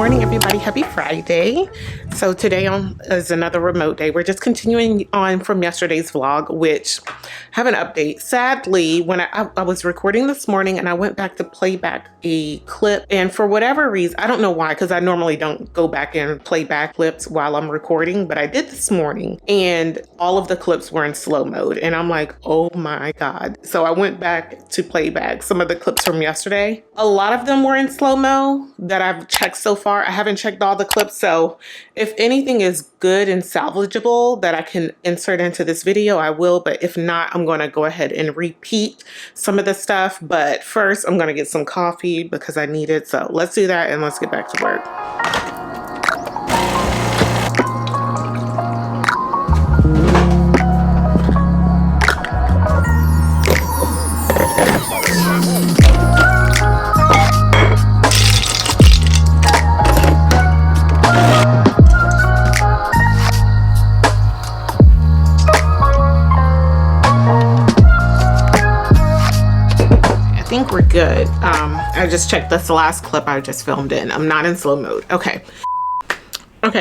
morning, everybody. Happy Friday. So today is another remote day. We're just continuing on from yesterday's vlog, which I have an update. Sadly, when I was recording this morning and I went back to play back a clip, and for whatever reason, I don't know why, because I normally don't go back and play back clips while I'm recording, but I did this morning and all of the clips were in slow mode. And I'm like, oh my God. So I went back to play back some of the clips from yesterday. A lot of them were in slow-mo that I've checked so far. I haven't checked all the clips, so if anything is good and salvageable that I can insert into this video, I will, but if not, I'm going to go ahead and repeat some of the stuff. But first, I'm going to get some coffee because I need it, so let's do that and let's get back to work. I think we're good. I just checked this last clip I just filmed in. I'm not in slow mode. Okay,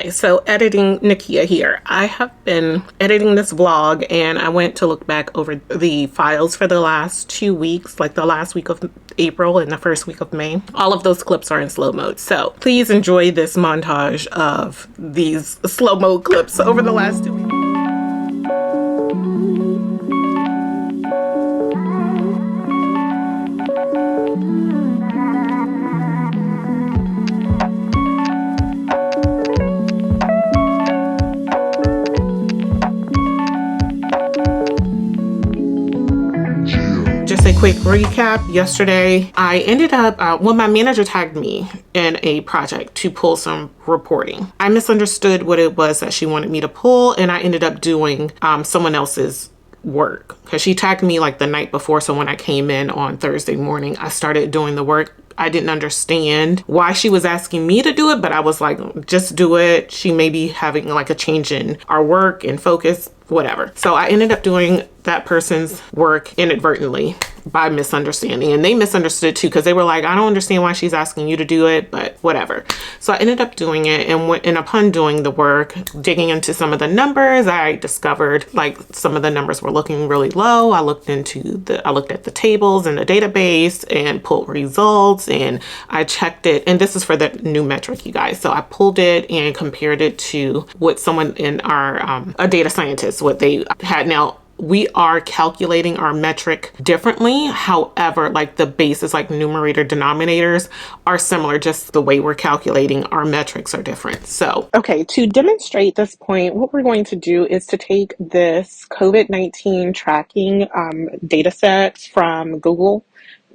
so editing Nakya here. I have been editing this vlog and I went to look back over the files for the last 2 weeks, like the last week of April and the first week of May. All of those clips are in slow mode. So please enjoy this montage of these slow mode clips over the last 2 weeks. Just a quick recap. Yesterday, I ended up, my manager tagged me in a project to pull some reporting. I misunderstood what it was that she wanted me to pull, and I ended up doing someone else's work because she tagged me like the night before. So when I came in on Thursday morning, I started doing the work. I didn't understand why she was asking me to do it, but I was like, just do it. She may be having like a change in our work and focus, whatever. So I ended up doing that person's work inadvertently by misunderstanding, and they misunderstood too because they were like, I don't understand why she's asking you to do it, but whatever. So I ended up doing it, and upon doing the work, digging into some of the numbers, I discovered like some of the numbers were looking really low. I looked at the tables in the database and pulled results, and I checked it, and this is for the new metric, you guys. So I pulled it and compared it to what someone in our a data scientist, what they had. Now, we are calculating our metric differently. However, like the basis, like numerator denominators are similar, just the way we're calculating our metrics are different. So, okay, to demonstrate this point, what we're going to do is to take this COVID-19 tracking data set from Google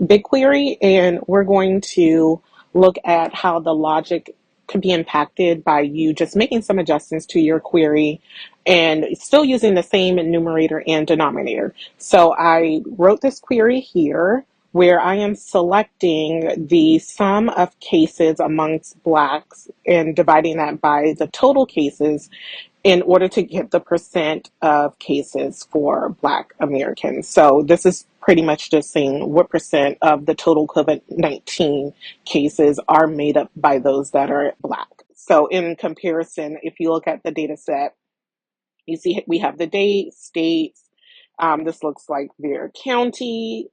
BigQuery, and we're going to look at how the logic could be impacted by you just making some adjustments to your query and still using the same numerator and denominator. So I wrote this query here where I am selecting the sum of cases amongst Blacks and dividing that by the total cases in order to get the percent of cases for Black Americans. So this is pretty much just saying what percent of the total COVID-19 cases are made up by those that are Black. So in comparison, if you look at the data set, you see we have the date, states. This looks like their county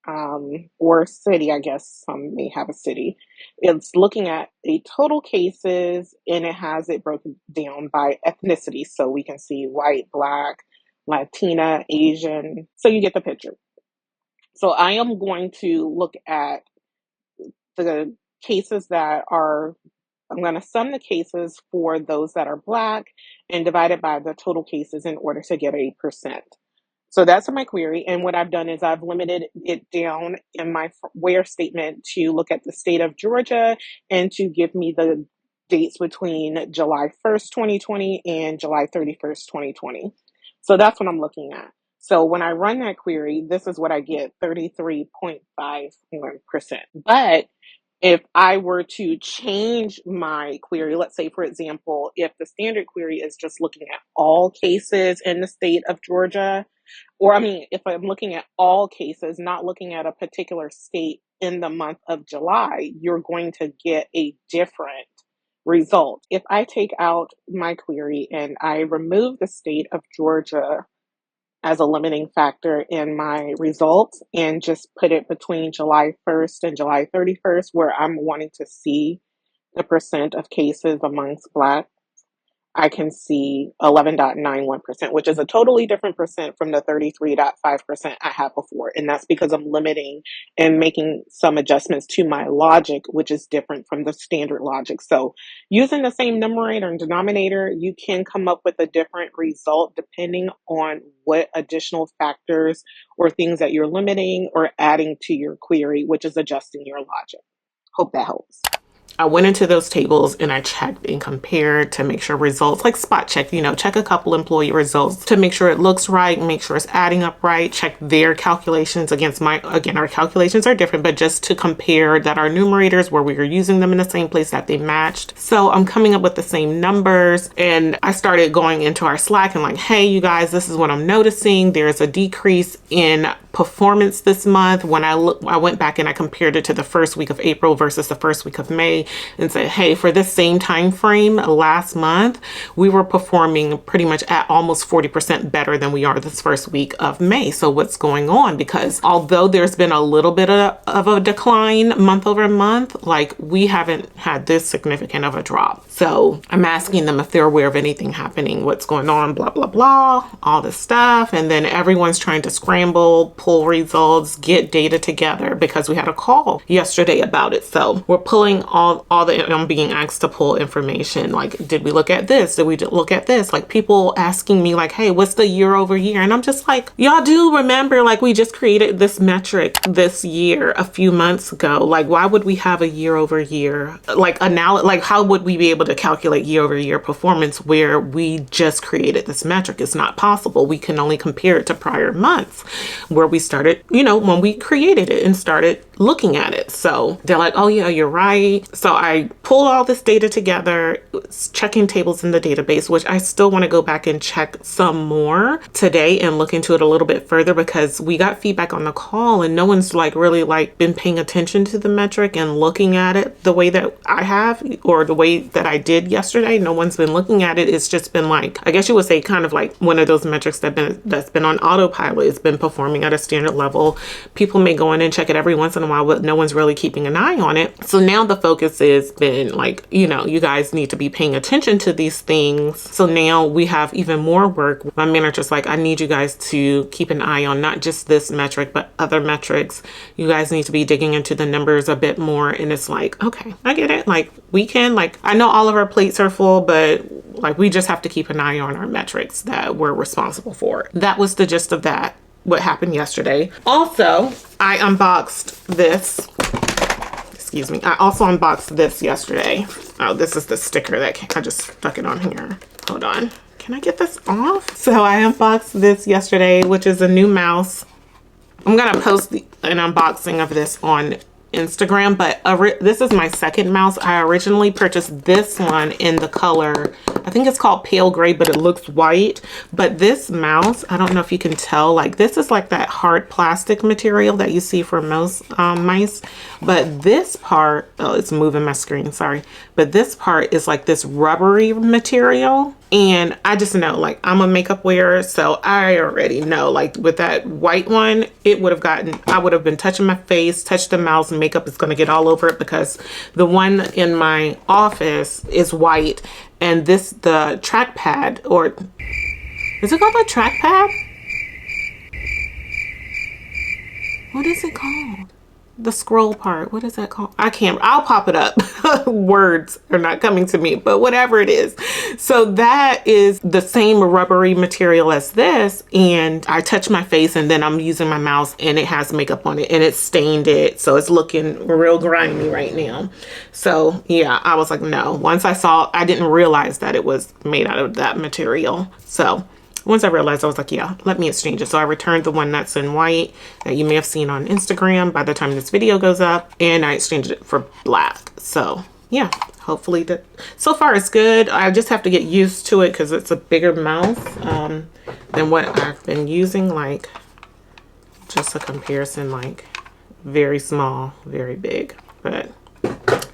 or city. I guess some may have a city. It's looking at a total cases, and it has it broken down by ethnicity. So we can see white, Black, Latina, Asian. So you get the picture. So I am going to look at the cases that are, I'm going to sum the cases for those that are Black and divide it by the total cases in order to get a percent. So that's my query. And what I've done is I've limited it down in my where statement to look at the state of Georgia and to give me the dates between July 1st, 2020 and July 31st, 2020. So that's what I'm looking at. So when I run that query, this is what I get, 33.51%. But if I were to change my query, let's say, for example, if the standard query is just looking at all cases in the state of Georgia, or I mean, if I'm looking at all cases, not looking at a particular state in the month of July, you're going to get a different result. If I take out my query and I remove the state of Georgia as a limiting factor in my results and just put it between July 1st and July 31st, where I'm wanting to see the percent of cases amongst Black, I can see 11.91%, which is a totally different percent from the 33.5% I had before. And that's because I'm limiting and making some adjustments to my logic, which is different from the standard logic. So using the same numerator and denominator, you can come up with a different result depending on what additional factors or things that you're limiting or adding to your query, which is adjusting your logic. Hope that helps. I went into those tables and I checked and compared to make sure results, like spot check, check a couple employee results to make sure it looks right, make sure it's adding up right, check their calculations against again, our calculations are different, but just to compare that our numerators, where we were using them in the same place, that they matched. So I'm coming up with the same numbers, and I started going into our Slack and like, hey, you guys, this is what I'm noticing. There's a decrease in performance this month. When I went back and I compared it to the first week of April versus the first week of May and said, hey, for this same time frame last month, we were performing pretty much at almost 40% better than we are this first week of May. So what's going on? Because although there's been a little bit of a decline month over month, like we haven't had this significant of a drop. So I'm asking them if they're aware of anything happening, what's going on, blah, blah, blah, all this stuff. And then everyone's trying to scramble, pull results, get data together, because we had a call yesterday about it. So we're pulling I'm being asked to pull information. Like, did we look at this? Did we look at this? Like people asking me like, hey, what's the year over year? And I'm just like, y'all do remember, like we just created this metric this year a few months ago. Like why would we have a year over year? Like how would we be able to calculate year over year performance where we just created this metric? It's not possible. We can only compare it to prior months where we started, when we created it and started looking at it. So they're like, oh yeah, you're right. So I pulled all this data together, checking tables in the database, which I still want to go back and check some more today and look into it a little bit further, because we got feedback on the call and no one's really been paying attention to the metric and looking at it the way that I have, or the way that I did yesterday. No one's been looking at it. It's just been like, I guess you would say kind of like one of those metrics that's been on autopilot. It's been performing at a standard level. People may go in and check it every once in a while, but no one's really keeping an eye on it. So now the focus has been like, you guys need to be paying attention to these things. So now we have even more work. My manager's like, I need you guys to keep an eye on not just this metric, but other metrics. You guys need to be digging into the numbers a bit more. And it's like, okay, I get it. Like we can, I know all of our plates are full, but we just have to keep an eye on our metrics that we're responsible for. That was the gist of that, what happened yesterday. Also, I unboxed this. Excuse me. I also unboxed this yesterday. Oh, this is the sticker that I just stuck it on here. Hold on. Can I get this off? So I unboxed this yesterday, which is a new mouse. I'm going to post an unboxing of this on Instagram, but this is my second mouse. I originally purchased this one in the color, I think it's called pale gray, but it looks white. But this mouse, I don't know if you can tell, this is like that hard plastic material that you see for most mice. But this part, oh, it's moving my screen, sorry. But this part is like this rubbery material. And I just know, I'm a makeup wearer, so I already know, with that white one, I would have been touching my face, touch the mouse, and makeup is going to get all over it, because the one in my office is white, and the trackpad, or is it called a trackpad? What is it called? The scroll part, what is that called? I'll pop it up. Words are not coming to me, but whatever it is. So that is the same rubbery material as this. And I touch my face and then I'm using my mouse and it has makeup on it and it stained it. So it's looking real grimy right now. So yeah, I was like, no. Once I didn't realize that it was made out of that material. So once I realized, I was like, yeah, let me exchange it. So I returned the one that's in white that you may have seen on Instagram by the time this video goes up, and I exchanged it for black. So yeah, hopefully so far it's good. I just have to get used to it because it's a bigger mouse than what I've been using. Just a comparison, very small, very big. But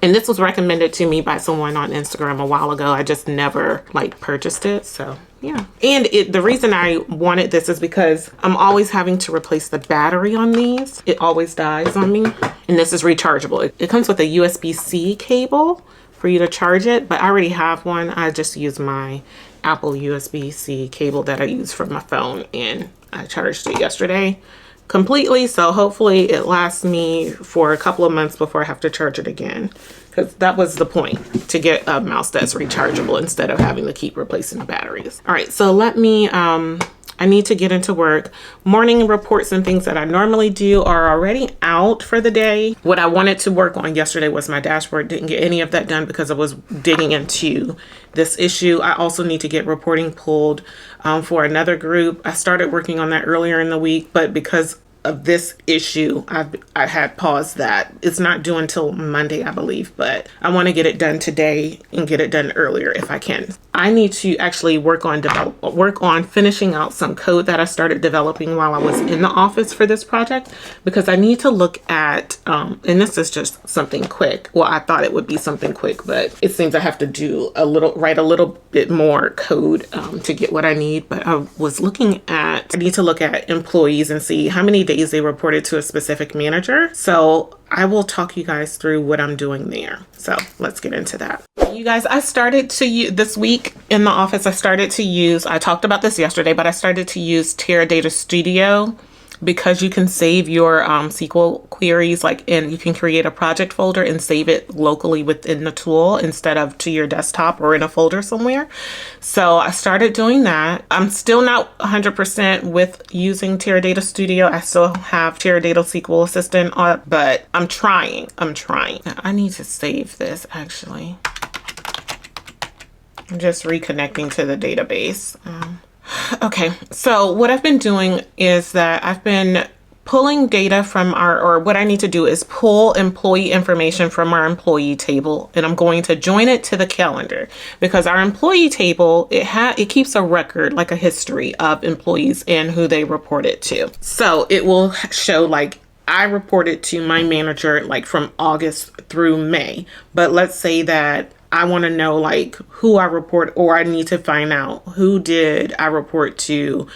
And this was recommended to me by someone on Instagram a while ago. I just never like purchased it. So yeah. And the reason I wanted this is because I'm always having to replace the battery on these. It always dies on me. And this is rechargeable. It comes with a USB-C cable for you to charge it, but I already have one. I just use my Apple USB-C cable that I use for my phone, and I charged it yesterday completely. So hopefully it lasts me for a couple of months before I have to charge it again, because that was the point, to get a mouse that's rechargeable instead of having to keep replacing the batteries. All right, so let me, I need to get into work. Morning reports and things that I normally do are already out for the day. What I wanted to work on yesterday was my dashboard. Didn't get any of that done because I was digging into this issue. I also need to get reporting pulled for another group. I started working on that earlier in the week, but because of this issue, I had paused that. It's not due until Monday, I believe, but I want to get it done today and get it done earlier if I can. I need to actually work on finishing out some code that I started developing while I was in the office for this project, because I need to look at, and this is just something quick. Well, I thought it would be something quick, but it seems I have to write a little bit more code to get what I need. But I need to look at employees and see how many days they reported to a specific manager. So I will talk you guys through what I'm doing there. So let's get into that. You guys, I started to use this week in the office. I talked about this yesterday, but I started to use Teradata Studio, because you can save your SQL queries, and you can create a project folder and save it locally within the tool instead of to your desktop or in a folder somewhere. So I started doing that. I'm still not 100% with using Teradata Studio. I still have Teradata SQL Assistant on, but I'm trying. I need to save this actually. I'm just reconnecting to the database. Okay, so what I've been doing is that I've been pulling data from what I need to do is pull employee information from our employee table, and I'm going to join it to the calendar, because our employee table, it keeps a record, like a history of employees and who they reported to. So it will show I reported to my manager from August through May, but let's say that I want to know who I report, or I need to find out who did I report to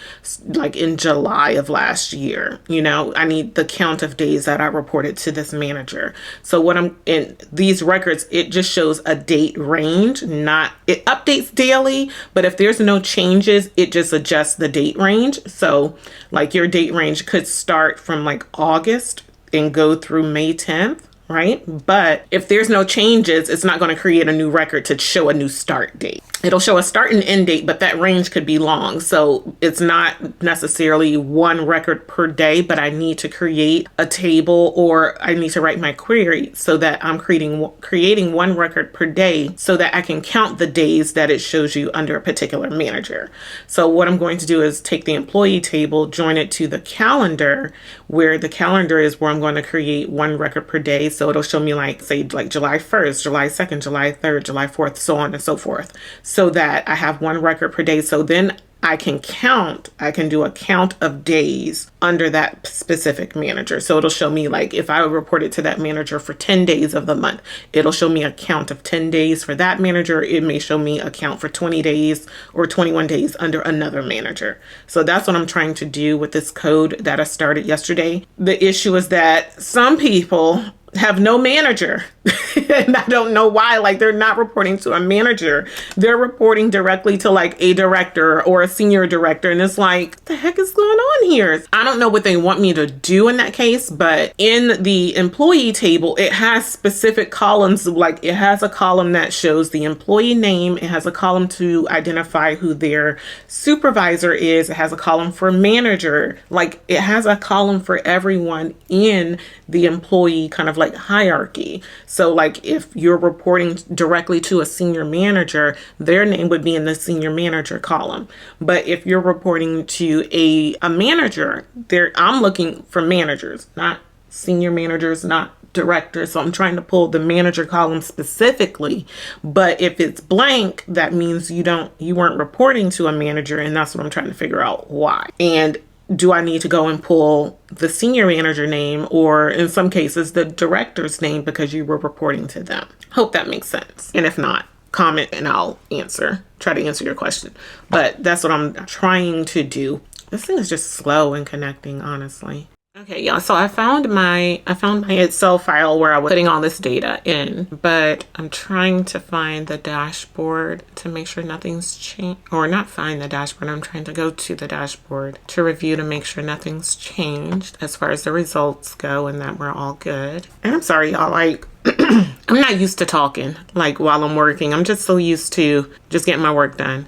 in July of last year. I need the count of days that I reported to this manager. So what I'm in these records, it just shows a date range, it updates daily, but if there's no changes, it just adjusts the date range. So your date range could start from August and go through May 10th. Right? But if there's no changes, it's not going to create a new record to show a new start date. It'll show a start and end date, but that range could be long. So it's not necessarily one record per day, but I need to create a table, or I need to write my query so that I'm creating one record per day so that I can count the days that it shows you under a particular manager. So what I'm going to do is take the employee table, join it to the calendar, where the calendar is where I'm going to create one record per day. So it'll show me say July 1st, July 2nd, July 3rd, July 4th, so on and so forth, so that I have one record per day. So then I can do a count of days under that specific manager. So it'll show me if I reported to that manager for 10 days of the month, it'll show me a count of 10 days for that manager. It may show me a count for 20 days or 21 days under another manager. So that's what I'm trying to do with this code that I started yesterday. The issue is that some people have no manager. And I don't know why. They're not reporting to a manager. They're reporting directly to a director or a senior director. And it's what the heck is going on here? I don't know what they want me to do in that case, but in the employee table, it has specific columns. It has a column that shows the employee name. It has a column to identify who their supervisor is. It has a column for manager. It has a column for everyone in the employee kind of hierarchy. So if you're reporting directly to a senior manager, their name would be in the senior manager column. But if you're reporting to a manager, I'm looking for managers, not senior managers, not directors. So I'm trying to pull the manager column specifically. But if it's blank, that means you weren't reporting to a manager, and that's what I'm trying to figure out why. And do I need to go and pull the senior manager name, or in some cases the director's name, because you were reporting to them? Hope that makes sense. And if not, comment and I'll try to answer your question. But that's what I'm trying to do. This thing is just slow in connecting, honestly. Okay, y'all, so I found my Excel file where I was putting all this data in, but I'm trying to find the dashboard to make sure nothing's changed, or not find the dashboard. I'm trying to go to the dashboard to review to make sure nothing's changed as far as the results go and that we're all good. And I'm sorry, y'all, like, I'm not used to talking, like, while I'm working. I'm just so used to just getting my work done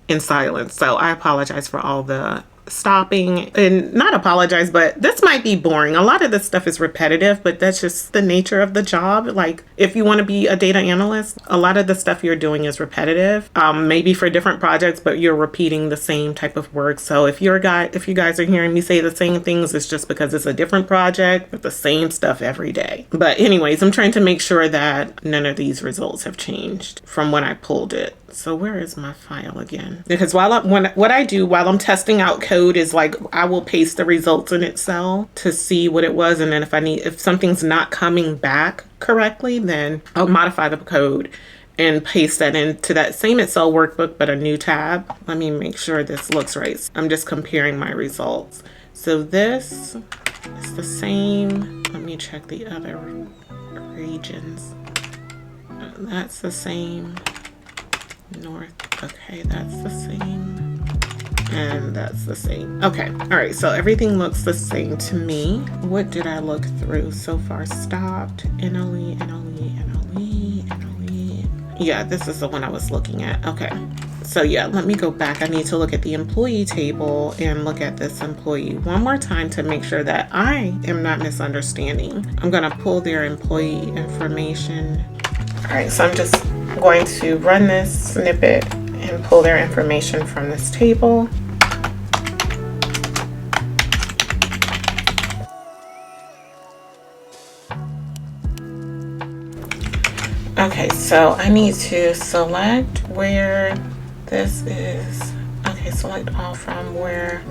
in silence. So I apologize for all the stopping, and not apologize, but this might be boring. A lot of this stuff is repetitive, but that's just the nature of the job. Like, if you want to be a data analyst, a lot of the stuff you're doing is repetitive, maybe for different projects, but you're repeating the same type of work. So if you guys are hearing me say the same things, it's just because it's a different project with the same stuff every day. But anyways, I'm trying to make sure that none of these results have changed from when I pulled it. So where is my file again? Because what I do while I'm testing out code is, like, I will paste the results in Excel to see what it was, and then if something's not coming back correctly, then I'll modify the code and paste that into that same Excel workbook, but a new tab. Let me make sure this looks right. I'm just comparing my results. So this is the same. Let me check the other regions. That's the same. North. Okay, that's the same. And that's the same. Okay. All right. So everything looks the same to me. What did I look through so far? Stopped. NLE. Yeah, this is the one I was looking at. Okay. So yeah, let me go back. I need to look at the employee table and look at this employee one more time to make sure that I am not misunderstanding. I'm going to pull their employee information. All right. So I'm just going to run this snippet and pull their information from this table. Okay, so I need to select where this is. Okay, select all from where.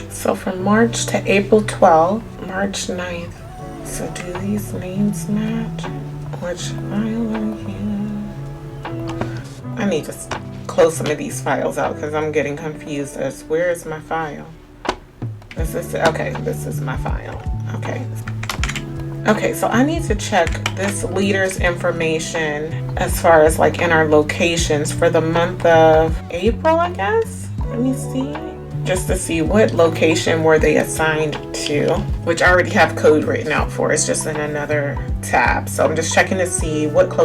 So from March to April 12th, March 9th. So do these names match? Which file are here? I need to close some of these files out because I'm getting confused as where is my file? Is this, okay, this is my file. Okay. Okay, so I need to check this leader's information as far as, like, in our locations for the month of April, I guess. Let me see. Just to see what location were they assigned to, which I already have code written out for. It's just in another tab. So I'm just checking to see what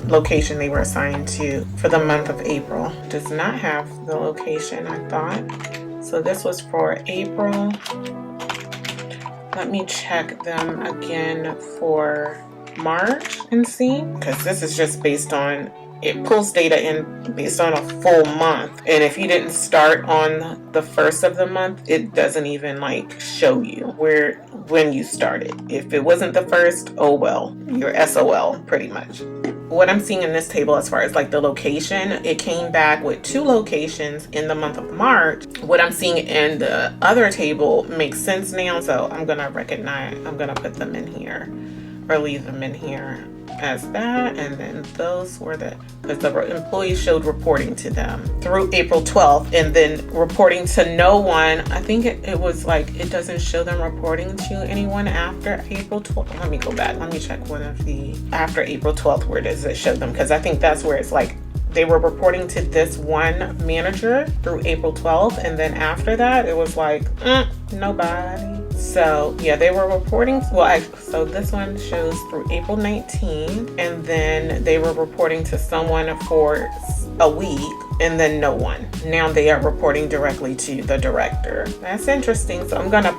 location they were assigned to for the month of April. Does not have the location, I thought. So this was for April. Let me check them again for March and see, because this is just based on, it pulls data in based on a full month. And if you didn't start on the first of the month, it doesn't even, like, show you when you started. If it wasn't the first, oh well, you're SOL pretty much. What I'm seeing in this table as far as, like, the location, it came back with 2 locations in the month of March. What I'm seeing in the other table makes sense now, so I'm gonna put them in here, or leave them in here as that. And then those were because the employees showed reporting to them through April 12th, and then reporting to no one. I think it was like, it doesn't show them reporting to anyone after April 12th. Let me go back. Let me check one of the after April 12th. Where does it show them? Because I think that's where it's like they were reporting to this one manager through April 12th, and then after that it was like nobody. So yeah, they were reporting, so this one shows through April 19th, and then they were reporting to someone for a week, and then no one. Now they are reporting directly to the director. That's interesting. So I'm gonna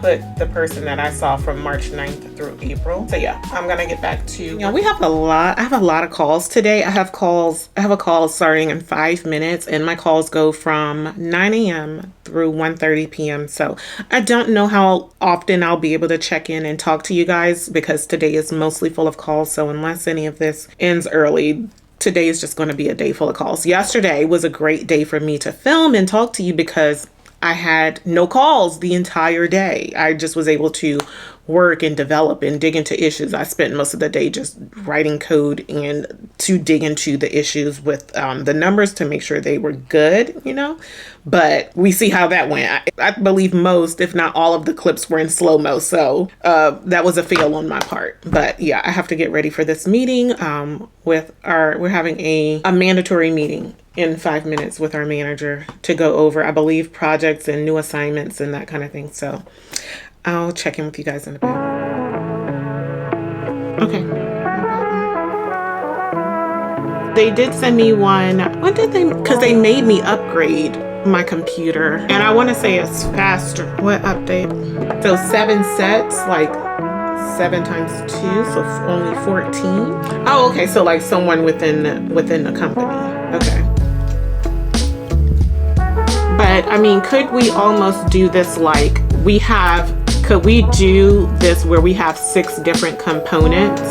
put the person that I saw from March 9th through April. So yeah, I'm gonna get back to, you know, I have a lot of calls today. I have a call starting in 5 minutes, and my calls go from 9 a.m. through 1:30 p.m. So I don't know how often I'll be able to check in and talk to you guys, because today is mostly full of calls. So unless any of this ends early, today is just going to be a day full of calls. Yesterday was a great day for me to film and talk to you because I had no calls the entire day. I just was able to work and develop and dig into issues. I spent most of the day just writing code and to dig into the issues with the numbers to make sure they were good, you know. But we see how that went. I believe most, if not all, of the clips were in slow-mo. So that was a fail on my part. But yeah, I have to get ready for this meeting we're having a mandatory meeting in 5 minutes with our manager to go over, I believe, projects and new assignments and that kind of thing. So I'll check in with you guys in a bit. Okay. They did send me one. What did they? Because they made me upgrade my computer. And I want to say it's faster. What update? So 7 sets, like 7 times 2, so only 14. Oh, okay. So like someone within the company. Okay. But I mean, could we almost do this like could we do this where we have 6 different components